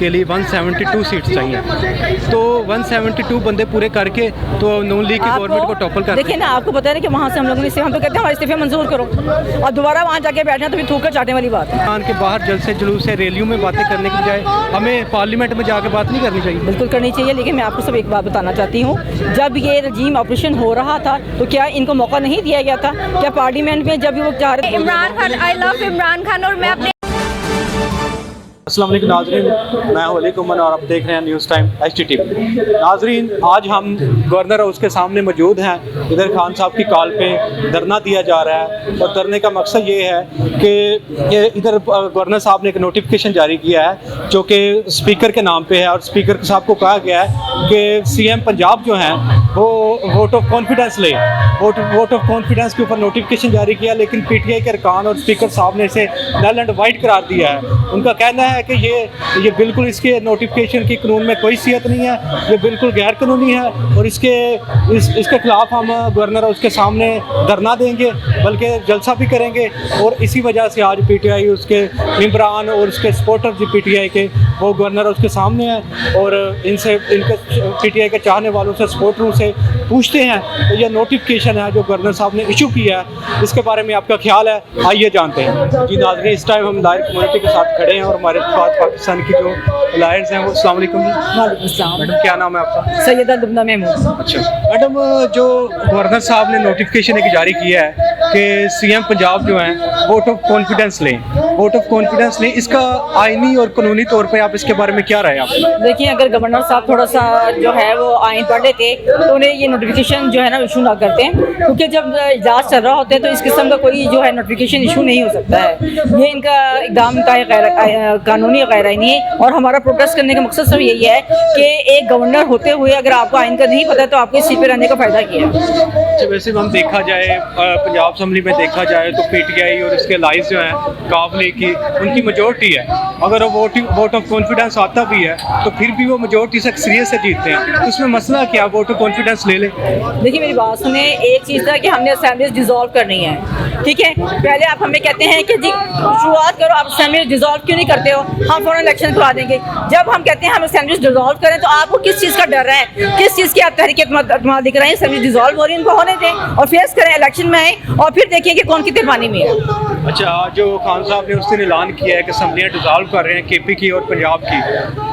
के लिए 172 सीट्स चाहिए, तो 172 बंदे पूरे करके तो नून लीग की गवर्नमेंट को टॉपल कर। देखिए ना, आपको पता है कि वहाँ से हम लोगों ने हम तो कहते हैं हमारे इस्तीफे मंजूर करो, और दोबारा वहाँ जाके बैठना तो फिर थूक कर चाटने वाली बात है। खान के बाहर जलसे जुलूस से रैलियों में बातें करने की बजाय हमें पार्लियामेंट में जाकर बात नहीं करनी चाहिए। बिल्कुल करनी चाहिए, लेकिन मैं आपको सब एक बात बताना चाहती हूँ, जब ये रजीम ऑपरेशन हो रहा था तो क्या इनको मौका नहीं दिया गया था? क्या पार्लियामेंट में जब वो चाह रहे थे इमरान खान, आई लव इमरान खान, और मैं अपने अस्सलाम वालेकुम नाज़रीन, मैं हूं अली कुमन और आप देख रहे हैं न्यूज़ टाइम HTTV। नाज़रीन, आज हम गवर्नर हाउस के सामने मौजूद हैं। इधर खान साहब की कॉल पे धरना दिया जा रहा है और धरने का मकसद ये है कि इधर गवर्नर साहब ने एक नोटिफिकेशन जारी किया है जो कि स्पीकर के नाम पे है, और स्पीकर साहब को कहा गया है कि CM पंजाब जो हैं वो वोट ऑफ कॉन्फिडेंस ले, वोट ऑफ कॉन्फिडेंस के ऊपर नोटिफिकेशन जारी किया, लेकिन PTI के अरकान और स्पीकर साहब ने इसे नल एंड वाइट करार दिया है। उनका कहना है कि ये बिल्कुल, इसके नोटिफिकेशन की कानून में कोई हैसियत नहीं है, ये बिल्कुल गैर कानूनी है, और इसके खिलाफ हम गवर्नर उसके सामने धरना देंगे, बल्कि जलसा भी करेंगे। और इसी वजह से आज PTI उसके मेंबरान और उसके सपोर्टर जो PTI के वो गवर्नर उसके सामने हैं, और इनके PTI के चाहने वालों से, सपोर्टरों से पूछते हैं तो ये नोटिफिकेशन है जो गवर्नर साहब ने इशू किया है, इसके बारे में आपका ख्याल है, आइए जानते हैं। जी नाज़रीन, इस टाइम हम लायर कम्युनिटी के साथ खड़े हैं और हमारे साथ पाकिस्तान की जो लायर्स हैं वो। अस्सलाम वालेकुम मैडम, क्या नाम है आपका? सैयदा लुबना महमूद। अच्छा मैडम, जो गवर्नर साहब ने नोटिफिकेशन एक जारी किया है कि CM पंजाब जो हैं वोट ऑफ कॉन्फिडेंस लें, वोट ऑफ कॉन्फिडेंस लें, इसका आइनी और कानूनी तौर पे आप इसके बारे में क्या राय आप? देखिए, अगर गवर्नर साहब थोड़ा सा जो है वो आइन पढ़ लेते तो उन्हें ये नोटिफिकेशन जो है ना इशू ना करते, क्योंकि जब इजलास चल रहा होता है तो इस किस्म का कोई जो है नोटिफिकेशन इशू नहीं हो सकता है। ये इनका इक़दाम का कानूनी गैर आइनी है, और हमारा प्रोटेस्ट करने का मकसद सब यही है कि एक गवर्नर होते हुए अगर आपको आइन का नहीं पता तो आपको इस सीट पर रहने का फ़ायदा क्या है? अच्छा, वैसे हम देखा जाए पंजाब असम्बली में देखा जाए तो PTI और इसके लाइज जो हैं काफले की, उनकी मेजोरिटी है। अगर वो वोट ऑफ कॉन्फिडेंस आता भी है तो फिर भी वो मेजोरिटी से अक्सरियत से जीतते हैं, तो उसमें मसला क्या, वोट ऑफ कॉन्फिडेंस ले लें? देखिए, मेरी बात सुने, एक चीज़ था कि हमने असेंबलीज डिसॉल्व करनी है, ठीक है। पहले आप हमें कहते हैं कि जी शुरुआत करो, आप असेंबली डिसॉल्व क्यों नहीं करते हो, हम फौरन इलेक्शन करवा देंगे। जब हम कहते हैं हम असेंबली डिसॉल्व करें तो आपको किस चीज़ का डर है, किस चीज़ की आप तहरीक एतमाद दिख रहे हैं? असेंबली डिसॉल्व हो रही है, उनको होने दें और फेस करें, इलेक्शन में आए और फिर देखिए कि कौन कितने पानी में है। अच्छा, आज जो खान साहब ने उस दिन ऐलान किया है कि असम्बलियाँ डिसॉल्व कर रहे हैं KP की और पंजाब की,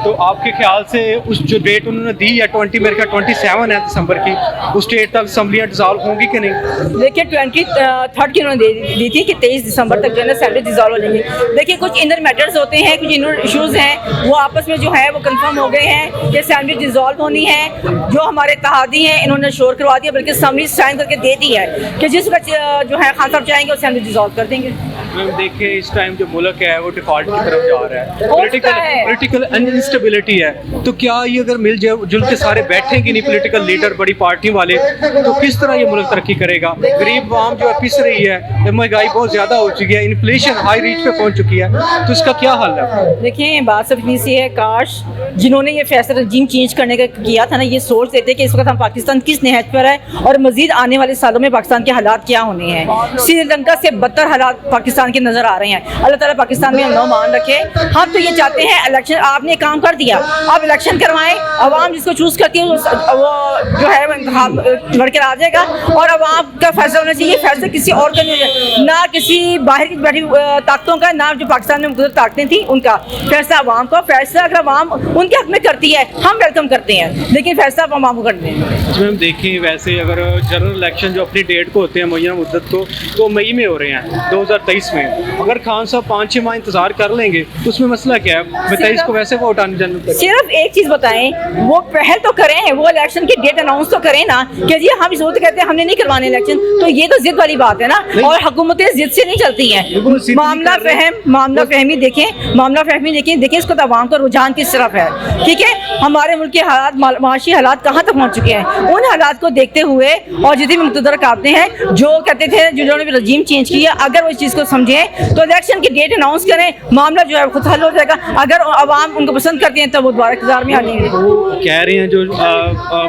तो आपके ख्याल से उस जो डेट उन्होंने दी है 20 मेरे ख्याल 27 है दिसंबर की, उस डेट तक असम्बलियाँ डिसॉल्व होंगी कि नहीं? देखिए, 23 की उन्होंने दी थी कि 23 दिसंबर तक जो है ना असेंबली डिसॉल्व हो जाएंगी। देखिए, कुछ इनर मैटर्स होते हैं, कुछ इनर इशूज़ हैं, वो आपस में जो है वो कंफर्म हो गए हैं कि असेंबली डिसॉल्व होनी है। जो हमारे इत्तेहादी हैं इन्होंने शोर करवा दिया, बल्कि असेंबली साइन करके दे दी है कि जिस वक्त जो है खान साहब चाहेंगे असेंबली डिसॉल्व कर देंगे। मैम देखिए, इस टाइम जो मुल्क है वो डिफॉल्ट की तरफ जा रहा है, पॉलिटिकल अनस्टेबिलिटी है, तो क्या ये अगर मिलजुल के सारे बैठेंगे नहीं पॉलिटिकल लीडर, बड़ी पार्टियों वाले, तो किस तरह ये मुल्क तरक्की करेगा? गरीब आवाम जो है पिस रही है, महंगाई बहुत ज़्यादा हो चुकी है, इन्फ्लेशन हाई रीच पे पहुंच चुकी है, तो इसका क्या हल है? देखिए, बात सब इतनी सी है, काश जिन्होंने ये फैसला रजीम चेंज करने का किया था ना, ये सोच लेते कि इस वक्त हम पाकिस्तान किस नहज पर है और मजीद आने वाले सालों में पाकिस्तान के हालात क्या होने हैं। श्रीलंका से बदतर हालात पाकिस्तान के नज़र आ रहे हैं। अल्लाह ताला पाकिस्तान में नौ मान रखे। हम तो ये चाहते हैं इलेक्शन, आपने काम कर दिया, आप इलेक्शन करवाएं, अवाम जिसको चूज़ करती है वो जो है लड़कर आ जाएगा, और अवाम का फैसला होना चाहिए। फैसला किसी और का नहीं, ना किसी बाहर की बैठी ताकतों का, ना जो पाकिस्तान में मुख्तलिफ ताकतें थी उनका। फैसला अवाम का, फैसला अगर अवाम उनके हक में करती है हम वेलकम करते हैं, लेकिन फैसला आप अवाम को करते हैं। मैम देखें, वैसे अगर जनरल इलेक्शन जो अपनी डेट को होते हैं मुय्यन मुद्दत को, तो मई में हो रहे हैं 2023 में। अगर खान साहब 5-6 माह इंतजार कर लेंगे तो उसमें मसला क्या है? 22 को वैसे वोट आने जाने। सिर्फ एक चीज बताएं, वो पहल तो करें, वो इलेक्शन की डेट अनाउंस तो करें ना, कि जी हम इस वक्त कहते हैं हमने नहीं करवाने इलेक्शन, तो ये तो जिद वाली बात है ना, और हुकूमतें जिद से नहीं चलती हैं। मामला फहमी देखें, देखिए इसको तो अवाम का रुझान किस तरफ है, ठीक है। हमारे मुल्क के हालात, माशी हालात कहाँ तक पहुँच चुके हैं, उन हालात को देखते हुए और जितनी भी मुतदर काबते हैं जो कहते थे जिन्होंने भी रजीम चेंज किया, अगर वो इस चीज़ को समझें तो इलेक्शन की डेट अनाउंस करें, मामला जो है खुद हल हो जाएगा। अगर आवाम उनको पसंद करते हैं तो वो दोबारा इक़्तिदार में आ जाएंगे। वो कह रहे हैं जो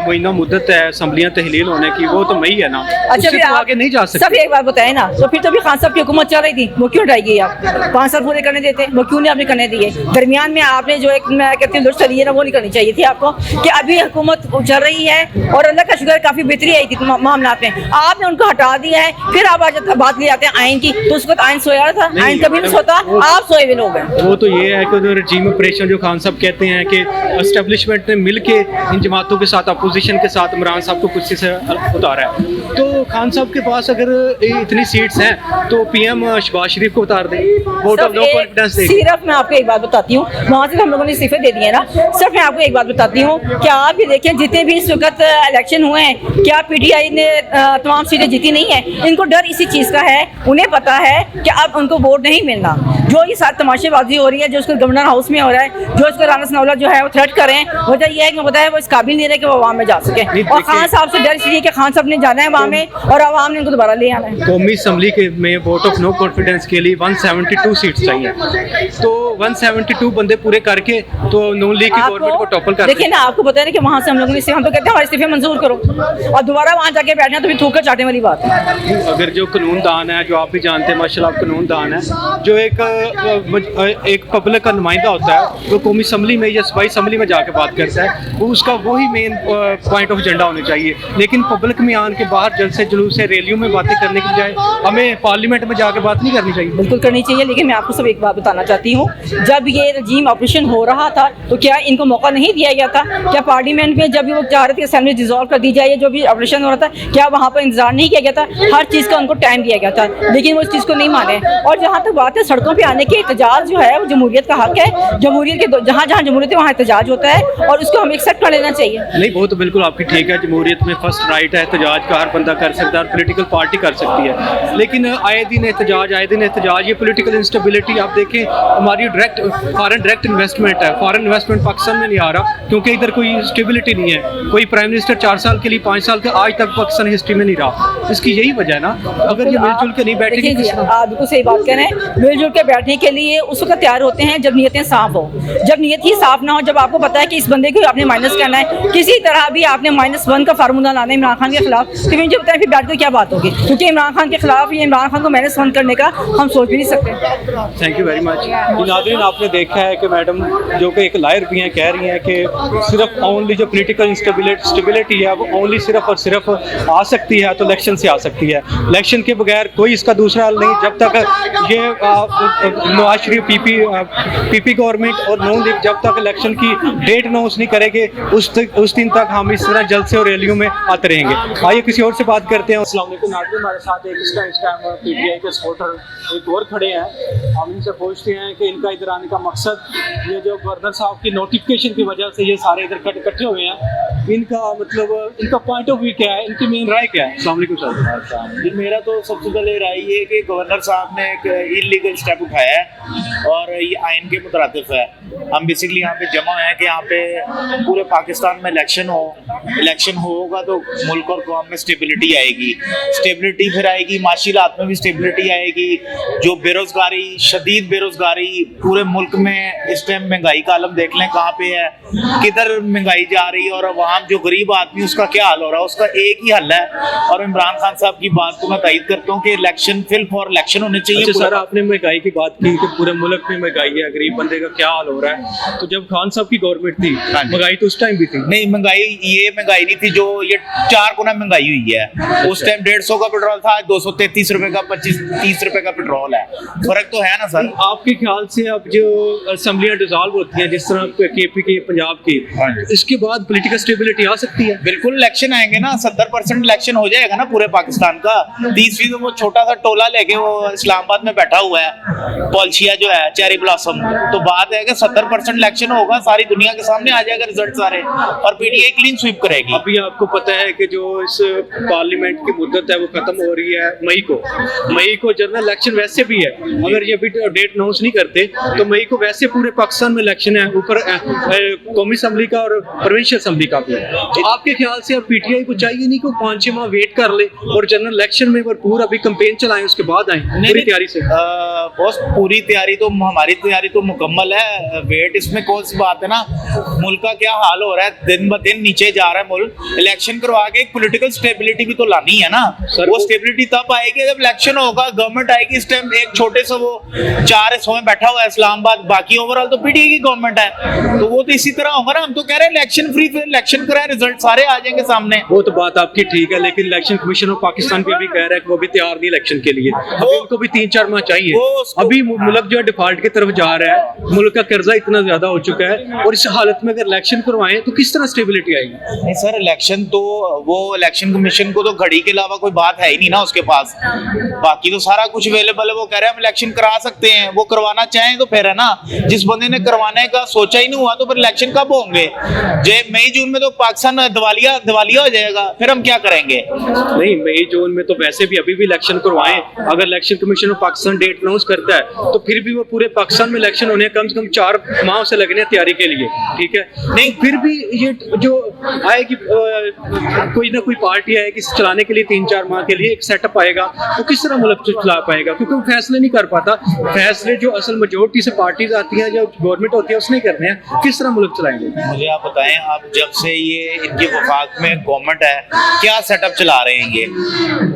महीना मुद्दत है असम्बलियाँ तहलील होने की, वो तो मई है ना, अच्छा उससे फिर तो आगे नहीं जा सकते। सब एक बात बताएं ना, तो फिर तो भी खान साहब की हुकूमत चल रही थी, वो क्यों हटाई गई? आप 5 साल पूरे करने देते, वो क्यों नहीं आपने करने दिए? दरमियान में आपने जो एक मैं कहती हूँ चली है ना, वो नहीं करनी चाहिए थी आपको, कि अभी हुकूमत चल रही है और अल्लाह का शुक्र काफ़ी बेहतरी आई थी मामला में, आपने उनको हटा दिया है। फिर आप आज बात ले आते हैं आइन की, तो उस वक्त आइन सोया था, आइन कभी नहीं सोता, आप सोए हुए लोग हैं। वो तो ये है कि रजीम ऑपरेशन जो खान साहब कहते हैं कि एस्टेब्लिशमेंट ने मिल के इन जमातों के साथ, अपोजिशन के साथ इमरान साहब को कुर्सी से उतारा है। तो खान साहब के पास अगर इतनी सीट्स हैं तो पीएम शहबाज शरीफ को उतार दें, वोट ऑफ नो कॉन्फिडेंस दें। सिर्फ मैं आपको एक बात बताती हूँ, वहाँ से हम लोगों ने इस्तीफे दे दिए ना, सिर्फ मैं आपको एक बात बताती हूँ कि आप ये देखें जितने भी इस वक्त इलेक्शन हुए हैं, क्या पीटीआई ने तमाम सीटें जीती नहीं है? इनको डर इसी चीज़ का है, उन्हें पता है कि अब उनको वोट नहीं मिलना। जो ये साथ तमाशेबाजी हो रही है, जो उसको गवर्नर हाउस में हो रहा है, जो उसको राना सनाउल्लाह जो है वो थ्रेट कर रहे हैं, वजह यह है कि पता है वो इस काबिल नहीं रहे कि वो आवाम में जा सके। और खान साहब से डर इसलिए कि खान साहब ने जाना है वहाँ में और आवाम ने उनको दोबारा ले आना है। कौमी असम्बली के में वोट ऑफ नो कॉन्फिडेंस के लिए 172 सीट्स चाहिए, तो 172 बंदे पूरे करके तो नून लीग की गवर्नमेंट को टॉपल कर देखिए ना, आपको पता है ना कि वहाँ से हम लोगों ने हम तो कहते हैं हमारे इस्तीफे मंजूर करो, और दोबारा वहाँ जाके बैठना तो फिर थूक चाटने वाली बात है। अगर जो कानून दान है, जो आप भी जानते हैं माशाल्लाह, आप कानून दान है, जो एक पब्लिक का नुमाइंदा होता है, वो कौमी असम्बली में या सूबाई असम्बली में जाके बात करता है, वो उसका वही मेन पॉइंट ऑफ एजेंडा होना चाहिए। लेकिन पब्लिक में आन के बाहर जलसे जुलूस से रैलियों में बातें करने की बजाय हमें पार्लियामेंट में जाके बात नहीं करनी चाहिए। बिल्कुल करनी चाहिए, लेकिन मैं आपको सब एक बात बताना चाहती हूँ, जब ये रजीम ऑपरेशन हो रहा था तो क्या इनको मौका नहीं दिया गया था? क्या पार्लियामेंट में जब वो चाह रहे थे असेंबली डिसॉल्व कर दी जाए, जो भी ऑपरेशन हो रहा था, क्या वहाँ पर इंतजार नहीं किया गया था? हर चीज़ का उनको टाइम दिया गया था, लेकिन वो इस चीज़ को नहीं माने। और जहाँ तक बात है सड़कों पर आने के, एहतजाज जो है वो जमहूरियत का हक है, जमहूरियत के जहाँ जहाँ जमहूरियत है वहाँ एहतजाज होता है और उसको हमें एक्सेप्ट कर लेना चाहिए। नहीं, वो तो बिल्कुल आपकी ठीक है, जमहूरियत में फर्स्ट राइट है, एहतजाज का हर बंदा कर सकता है, पॉलिटिकल पार्टी कर सकती है, लेकिन आए दिन एहतजाज, ये पॉलिटिकल इंस्टेबिलिटी आप देखें, हमारी फॉरेन डायरेक्ट इन्वेस्टमेंट है, फॉरेन इन्वेस्टमेंट पाकिस्तान में नहीं आ रहा क्योंकि इधर कोई स्टेबिलिटी नहीं है। कोई प्राइम मिनिस्टर 4 साल के लिए 5 साल का आज तक पाकिस्तान हिस्ट्री में नहीं रहा, इसकी यही वजह है ना। अगर ये मिलजुल के नहीं बैठेंगे, आप बिल्कुल सही बात कर रहे हैं, मिलजुल के बैठने के लिए उस वक्त तैयार होते हैं जब नीयतें साफ हो। जब नीयत ही साफ ना हो, जब आपको पता है कि इस बंदे को आपने माइनस करना है, किसी तरह भी आपने -1 का फार्मूला लाना है इमरान खान के खिलाफ, तो मुझे बताएं फिर बैठ कर क्या बात होगी? क्योंकि इमरान खान के खिलाफ या इमरान खान को -1 करने का हम सोच भी नहीं सकते। Thank you very much. नाज़रीन, आपने देखा है कि मैडम जो कि एक लायर भी हैं, कह रही हैं कि सिर्फ ओनली जो पॉलिटिकल स्टेबिलिटी है वो ओनली सिर्फ और सिर्फ आ सकती है तो इलेक्शन से आ सकती है, इलेक्शन के बगैर कोई इसका दूसरा हल नहीं। जब तक ये नवाज शरीफ पीपी गवर्नमेंट और नून लीग जब तक इलेक्शन की डेट अनाउंस नहीं करेंगे उस दिन तक हम इस तरह जलसे और रैलियों में आते रहेंगे। आइए किसी और से बात करते हैं। अस्सलाम वालेकुम नाज़रीन, हमारे साथ एक इस टाइम पीटीआई के सपोर्टर एक और खड़े हैं, हम इनसे पूछते हैं कि इनका इधर आने का मकसद, ये जो गवर्नर साहब की नोटिफिकेशन की वजह से ये सारे इधर इकट्ठे हुए हैं, इनका मतलब इनका पॉइंट ऑफ व्यू क्या है, इनकी मेन राय क्या है? अस्सलाम वालेकुम सर। जी, मेरा तो सबसे पहले राय ये है कि गवर्नर साहब ने एक इलीगल स्टेप उठाया है और ये आइन के मुतरातिफ है। हम बेसिकली यहाँ पे जमा हैं कि यहाँ पे पूरे पाकिस्तान में इलेक्शन होगा तो मुल्क और कौम में स्टेबिलिटी आएगी, स्टेबिलिटी फिर आएगी, माशी हालात में भी स्टेबिलिटी आएगी। जो बेरोजगारी, शदीद बेरोजगारी पूरे मुल्क में इस टाइम, महंगाई का आलम देख लें कहाँ पे है, किधर महंगाई जा रही है, और वहाँ जो गरीब आदमी उसका क्या हाल हो रहा है, उसका एक ही हल है। और इमरान खान साहब की बात को मैं तायद करता हूँ कि इलेक्शन फिल फॉर इलेक्शन होने चाहिए। अच्छा सर, आपने महंगाई की बात की कि पूरे मुल्क में महंगाई है, गरीब बंदे का क्या हाल हो रहा है, तो जब खान साहब की गवर्नमेंट थी महंगाई तो उस टाइम भी थी? नहीं, महंगाई नहीं थी, जो ये 4 गुना महंगाई हुई है। उस टाइम 150 का पेट्रोल था, 233 रुपए का, 25-30 रुपए का पेट्रोल है, फर्क तो है ना सर। आपके ख्याल से अब जो असेंबलियां डिसॉल्व होती हैं जिस तरह केपी की, पंजाब की, इसके बाद पॉलिटिकल स्टेबिलिटी आ सकती है? बिल्कुल, इलेक्शन आएंगे ना, 70% इलेक्शन हो जाएगा ना पूरे पाकिस्तान का। 30% वो छोटा सा टोला लेके वो इस्लामाबाद में बैठा हुआ है, पॉलिशिया जो है, चेरी ब्लॉसम, तो बात है कि 70% इलेक्शन होगा, सारी दुनिया के सामने आ जाएगा रिजल्ट सारे, और पीटीआई क्लीन स्वीप करेगी। अभी आपको पता है कि जो इस पार्लियामेंट की मुद्दत है वो खत्म हो रही है मई को जनरल इलेक्शन वैसे भी है, अगर ये अभी डेट अनाउंस नहीं करते तो मई को वैसे पूरे पाकिस्तान में इलेक्शन है, ऊपर कौमी असम्बली का और प्रोविंशियल असम्बली का भी। तो आपके ख्याल से अब पीटीआई को चाहिए नहीं कि 5-6 माह वेट कर ले और जनरल इलेक्शन में भरपूर अभी कैंपेन चलाएं, उसके बाद आए पूरी तैयारी से? बॉस पूरी तैयारी तो, हमारी तैयारी तो मुकम्मल है, वेट इसमें कौन सी बात है ना। मुल्क का क्या हाल हो रहा है, दिन ब दिन नीचे जा रहा है मुल्क, इलेक्शन करवा के एक पॉलिटिकल स्टेबिलिटी भी तो लानी है ना। वो स्टेबिलिटी तब आएगी जब इलेक्शन होगा, गवर्नमेंट आएगी। इस टाइम एक छोटे से वो 4 हिस्सों में बैठा हुआ है इस्लामाबाद, बाकी ओवरऑल तो पीटीआई की गवर्नमेंट है, तो वो तो इसी तरह होगा ना। हम तो कह रहे हैं इलेक्शन फ्री, फिर इलेक्शन कराए, रिजल्ट सारे आ जाएंगे सामने। वो तो बात आपकी ठीक है, लेकिन इलेक्शन कमीशन ऑफ पाकिस्तान भी कह रहा है कि वो भी तैयार नहीं इलेक्शन के लिए, अभी उनको भी 3-4 माह चाहिए। अभी मुल्क जो है डिफॉल्ट की तरफ जा रहा है, मुल्क का कर्जा इतना ज्यादा हो चुका है, और इस हालत में अगर इलेक्शन करवाएं तो किस तरह स्टेबिलिटी आएगी? नहीं सर, इलेक्शन तो वो इलेक्शन कमीशन को तो घड़ी के अलावा कोई बात है ही नहीं ना उसके पास, बाकी तो सारा कुछ अवेलेबल है। वो कह रहे हैं हम इलेक्शन करा सकते हैं, वो करवाना चाहें तो फिर है ना, जिस बंदे ने करवाने का सोचा ही नहीं हुआ तो फिर इलेक्शन कब होंगे? मई जून में तो पाकिस्तान दिवालिया हो जाएगा, फिर हम क्या करेंगे? नहीं, मई जून में तो वैसे भी अभी भी इलेक्शन करवाएं, अगर election commission of Pakistan date announce करता है तो फिर भी वो पूरे पाकिस्तान में इलेक्शन होने कम से कम 4 माह से लगने तैयारी के लिए, ठीक है। नहीं, फिर भी ये जो आएगी कोई ना कोई पार्टी आएगी चलाने के लिए 3-4 माह के लिए एक सेटअप आएगा, तो किस तरह मुल्क चला पाएगा? क्योंकि वो फैसले नहीं कर पाता, फैसले जो असल मेजोरिटी से पार्टीज आती हैं, जो गवर्नमेंट होती है उसने करने हैं, किस तरह मुल्क चलाएंगे? मुझे आप बताएं, आप जब से ये इनके वफाक में गवर्नमेंट है, क्या सेटअप चला रहे हैं ये?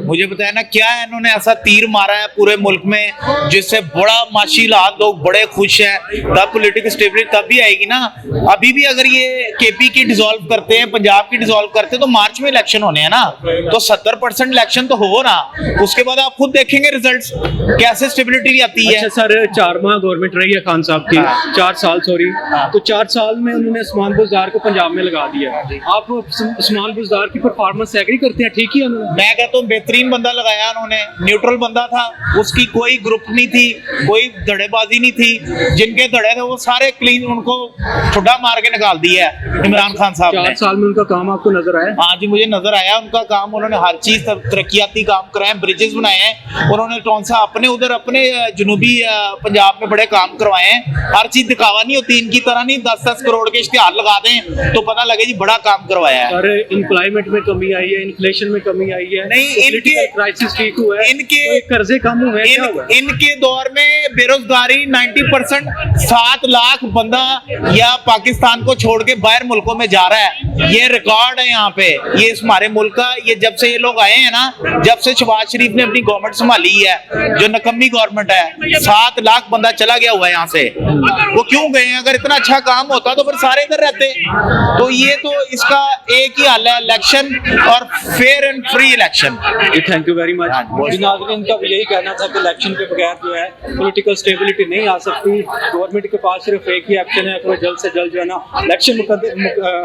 मुझे बताया ना, क्या है इन्होंने ऐसा तीर मारा है पूरे मुल्क में जिससे बड़ा माशीलात, लोग बड़े खुश हैं, तब पॉलिटिकल स्टेबिलिटी तब भी आएगी ना। अभी भी अगर ये केपी की डिसॉल्व करते हैं, पंजाब की डिसॉल्व करते हैं, तो मार्च में इलेक्शन होने हैं ना, तो 70% इलेक्शन तो हो ना, उसके बाद आप खुद देखेंगे रिजल्ट्स कैसे स्टेबिलिटी आती है। अच्छा सर, 4 माह गवर्नमेंट रही है खान साहब की, 4 साल सॉरी, तो 4 साल में उन्होंने उस्मान बुज़दार को पंजाब में लगा दिया। आप उस्मान बुज़दार की परफॉर्मेंस एग्री करते हैं? ठीक ही है, मैं कहता हूँ बेहतरीन बंदा लगाया उन्होंने, न्यूट्रल बंदा था, उसकी कोई ग्रुप नहीं थी, कोई धड़ेबाजी नहीं थी, जिनके धड़े थे वो सारे क्लीन, उनको ठुड्डा मार के निकाल दिया है इमरान खान साहब ने। 4 साल में उनका काम आपको नजर आया? हाँ जी, मुझे नजर आया उनका काम, उन्होंने हर चीज तरक्याती काम कराए, ब्रिजेस बनाए हैं उन्होंने, कौन सा अपने उधर अपने जनूबी पंजाब में बड़े काम करवाए हैं। हर चीज दिखावा नहीं होती, इनकी तरह नहीं 10-10 करोड़ के इश्तिहार लगा दें तो पता लगे जी बड़ा काम करवाया है। और एम्प्लॉयमेंट में कमी आई है, इन्फ्लेशन में कमी आई है, नहीं, इनके क्राइसिस ठीक हुआ है, इनके कर्जे कम हुए हैं, क्या हुआ? इनके दौर में बेरोजगारी 90%, 7 लाख बंदा या पाकिस्तान को छोड़ के बाहर मुल्कों में जा रहा है, ये रिकॉर्ड है यहाँ पे, ये हमारे मुल्क का। ये जब से ये लोग आए हैं ना, जब से शहबाज शरीफ ने अपनी गवर्नमेंट संभाली है, जो नकम्मी गवर्नमेंट है, 7 लाख बंदा चला गया हुआ है यहाँ से। वो क्यों गए हैं? अगर इतना अच्छा काम होता तो फिर सारे इधर रहते। तो ये तो इसका एक ही हाल है, इलेक्शन और fair and free election. Thank you very much. नाज़रीन का भी यही कहना था कि इलेक्शन के बगैर जो है पॉलिटिकल स्टेबिलिटी नहीं आ सकती, गवर्नमेंट के पास सिर्फ एक ही ऑप्शन है, वो जल्द से जल्द जो है ना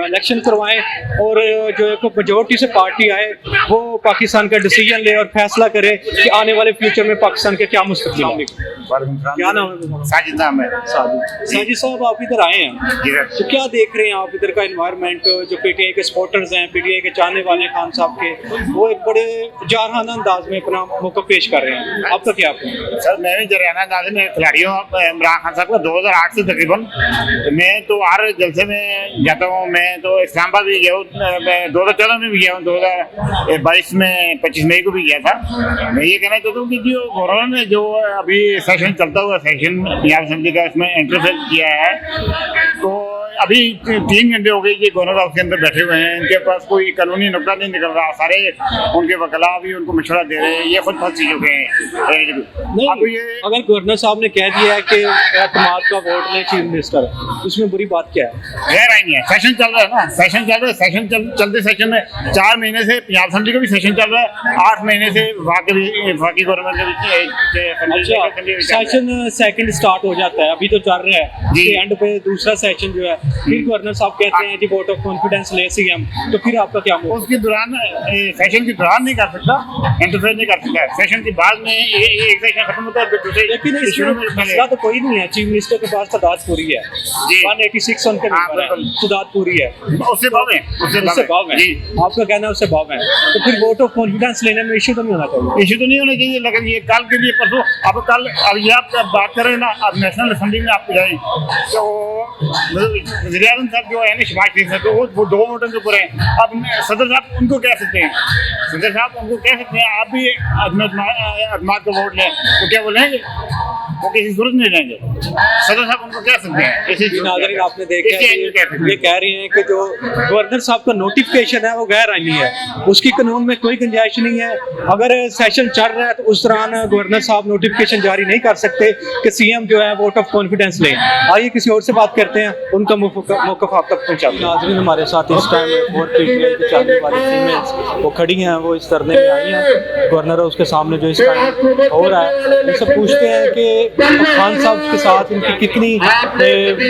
इलेक्शन करवाएं, और जो एक मेजोरिटी से पार्टी आए वो पाकिस्तान का डिसीजन ले और फैसला करे कि आने वाले फ्यूचर में पाकिस्तान के क्या मुस्तकबिल होंगे। क्या नाम है? साजिद नाम है। साजिद साहब, आप इधर आए हैं तो क्या देख रहे हैं आप इधर का एनवायरनमेंट? जो पीटीआई के सपोर्टर्स हैं, पीटीआई के चाहने वाले हैं खान साहब के, वो एक बड़े जारहाना अंदाज में अपना मौका पेश कर रहे हैं, आपका क्या? सर मैं भी जारहाना अंदाज में खिलाड़ियों इमरान खान साहब का 2008 से तकरीबन मैं तो हर जलसे में जाता हूँ। मैं तो इस्लामाबाद भी गया हूँ, 2014 में भी गया हूँ, 2022 में 25 मई को भी गया था। मैं ये कहना चाहता हूँ कि जो गवर्नर ने जो अभी सेशन चलता हुआ सेशन पंजाब असेंबली का, इसमें इंटरफेयर किया है, तो अभी 3 घंटे हो गए ये गवर्नर हाउस के अंदर बैठे हुए हैं, इनके पास कोई कानूनी नुकता नहीं निकल रहा, सारे उनके वकला भी उनको मशवरा दे रहे हैं, ये खुद फंस चुके हैं। अब ये अगर गवर्नर साहब ने कह दिया है कि एतमाद का वोट ले चीफ मिनिस्टर, उसमें बुरी बात क्या है? खैर आई नहीं है, सेशन चल रहा है ना, सेशन चल रहा है, सेशन चलते सेशन में 4 महीने से पंजाब असेंबली का भी सेशन चल रहा है, 8 महीने से वफाकी गवर्नमेंट का सेशन सेकंड स्टार्ट हो जाता है, अभी तो चल रहा है, एंड पे दूसरा सेशन जो है फिर गवर्नर साहब कहते हैं कि वोट ऑफ कॉन्फिडेंस ले सीएम, तो फिर आपका क्या मौका? उसके दौरान सेशन के दौरान नहीं कर सकता, इंटरफेयर नहीं कर सकता। सेशन के बाद में एक सेशन खत्म होता है, दूसरे लेकिन शुरू इसमें में मसला तो कोई नहीं है, चीफ मिनिस्टर के पास तादाद पूरी है, जी। 186 उनके हाँ, नंबर है, बिल्कुल। तादाद पूरी है, उससे भाव है, उससे भाव है, जी। आपका कहना है उससे भाव है, तो फिर वोट ऑफ कॉन्फिडेंस लेने में इशू तो नहीं होना चाहिए? इशू तो नहीं होना चाहिए, लेकिन ये कल के लिए परसों अब कल अब ये आप बात कर रहे हैं ना, अब नेशनल असेंबली में आप जाएं तो वज़ीर आज़म साहब जो है ना शहबाज शरीफ साहब, तो वो 2 वोटों के ऊपर है। अब सदर साहब उनको कह सकते हैं, सदर साहब उनको कह सकते हैं आप भी अदमात का वोट लें, तो क्या वो लेंगे? वो किसी सूरत नहीं लेंगे। सदर साहब उनको कह सकते हैं। जी नाज़रीन, आपने देखा है कि ये कह रही हैं कि जो गवर्नर साहब का नोटिफिकेशन है वो गैर आईनी है, उसकी कानून में कोई गुंजाइश नहीं है। अगर सेशन चल रहा है तो उस दौरान गवर्नर साहब नोटिफिकेशन जारी नहीं कर सकते कि सीएम जो है वोट ऑफ कॉन्फिडेंस लें। आइए किसी और से बात करते हैं, उनका मौक़िफ़ आप तक पहुँचा। नाज़रीन, हमारे साथ इस टाइम और पीटीआई की चाहने वाली फीमेल्स वो खड़ी हैं, वो इस धरने में आई हैं गवर्नर हाउस के सामने जो इस टाइम हो रहा है। उनसे पूछते हैं कि खान साहब के साथ इनकी कितनी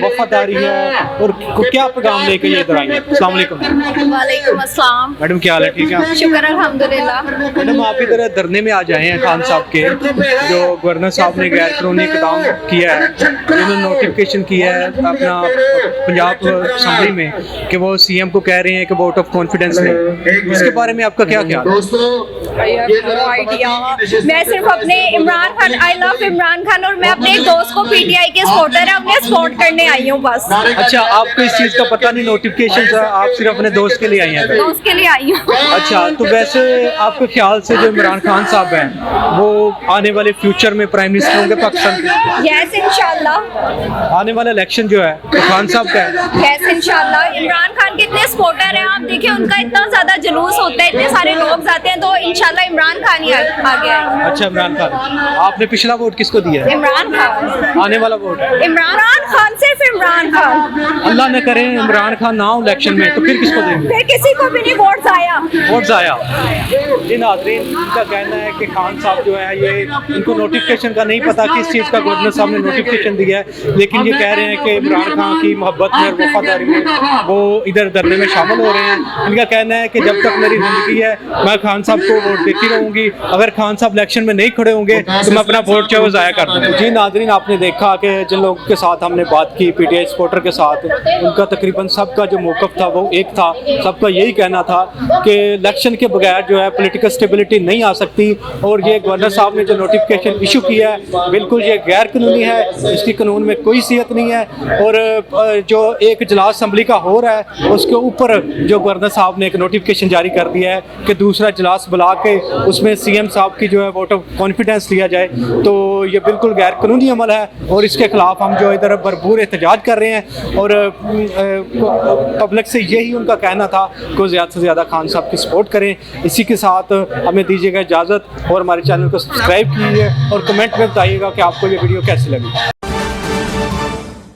वफादारी है और क्या पैगाम लेके ये इधर आई हैं। अस्सलाम वालेकुम। वालेकुम अस्सलाम। मैडम क्या हाल है, ठीक है? शुक्र अल्हम्दुलिल्लाह। मैडम आप इधर धरने में आ जाए हैं खान साहब के, जो गवर्नर साहब ने गैर कानूनी इक़दाम किया है, इन्होंने नोटिफिकेशन किया है अपना पंजाब असम्बली में कि वो सीएम को कह रहे हैं कि वोट ऑफ कॉन्फिडेंस लें, इसके बारे में आपका क्या ख्याल है? मैं सिर्फ अपने इमरान खान, आई लव इमरान खान, और मैं अपने एक दोस्त को पीटीआई के सपोर्टर है, उन्हें सपोर्ट करने आई हूँ बस। अच्छा, आपको इस चीज़ का पता नहीं नोटिफिकेशन था, आप सिर्फ अपने दोस्त के लिए आई हैं? दोस्त के लिए आई हूँ। अच्छा, तो वैसे आपके ख्याल से जो इमरान खान साहब हैं वो आने वाले फ्यूचर में प्राइम मिनिस्टर होंगे पाकिस्तान के? यस इंशाल्लाह। आने वाला इलेक्शन जो है तो खान साहब का है? यस इंशाल्लाह। इमरान खान के इतने सपोर्टर हैं, आप देखिए उनका इतना ज्यादा जुलूस होता है, इतने सारे लोग जाते हैं, तो इंशाल्लाह इमरान खान ही आगे आए। अच्छा, इमरान खान। आपने पिछला वोट किसको दिया है? इमरान खान। आने वाला वोट इमरान खान, सिर्फ इमरान खान। अल्लाह न करे इमरान खान ना हो इलेक्शन में, तो फिर किसको देंगे? फिर किसी को भी नहीं वोट आया। वोट आया। जी नाज़रीन, इनका कहना है कि खान साहब जो है ये इनको नोटिफिकेशन का नहीं पता किस चीज़ का गवर्नर साहब ने नोटिफिकेशन दिया है, लेकिन ये कह रहे हैं कि इमरान खान की मोहब्बत में और वफादारी में वो इधर धरने में शामिल हो रहे हैं। इनका कहना है कि जब तक मेरी ज़िंदगी है मैं खान साहब को वोट देती रहूँगी, अगर खान साहब इलेक्शन में नहीं खड़े होंगे तो मैं अपना वोट जो है ज़ाया कर दूँगी। जी नाज़रीन, आपने देखा कि जिन लोगों के साथ हमने बात की पीटीआई सपोर्टर के साथ, उनका तकरीबन सबका जो मौक़िफ़ था वो एक था, सबका यही कहना था कि इलेक्शन के बगैर जो है पॉलिटिकल स्टेबिलिटी नहीं आ सकती, और ये गवर्नर साहब ने जो नोटिफिकेशन इशू किया है बिल्कुल ये गैर कानूनी है, इसकी कानून में कोई सियत नहीं है। और जो एक इजलास असम्बली का हो रहा है उसके ऊपर जो गवर्नर साहब ने एक नोटिफिकेशन जारी कर दिया है कि दूसरा इजलास बुला के उसमें सीएम साहब की जो है वोट ऑफ कॉन्फिडेंस लिया जाए, तो ये बिल्कुल गैर कानूनी अमल है और इसके खिलाफ हम जो इधर भरपूर एहतजाज कर रहे हैं। और पब्लिक से यही उनका कहना था कि ज़्यादा से ज़्यादा खान साहब की सपोर्ट करें। इसी के साथ हमें दीजिएगा इजाज़त और हमारे चैनल को सब्सक्राइब कीजिए और कमेंट में बताइएगा कि आपको ये वीडियो कैसी लगी।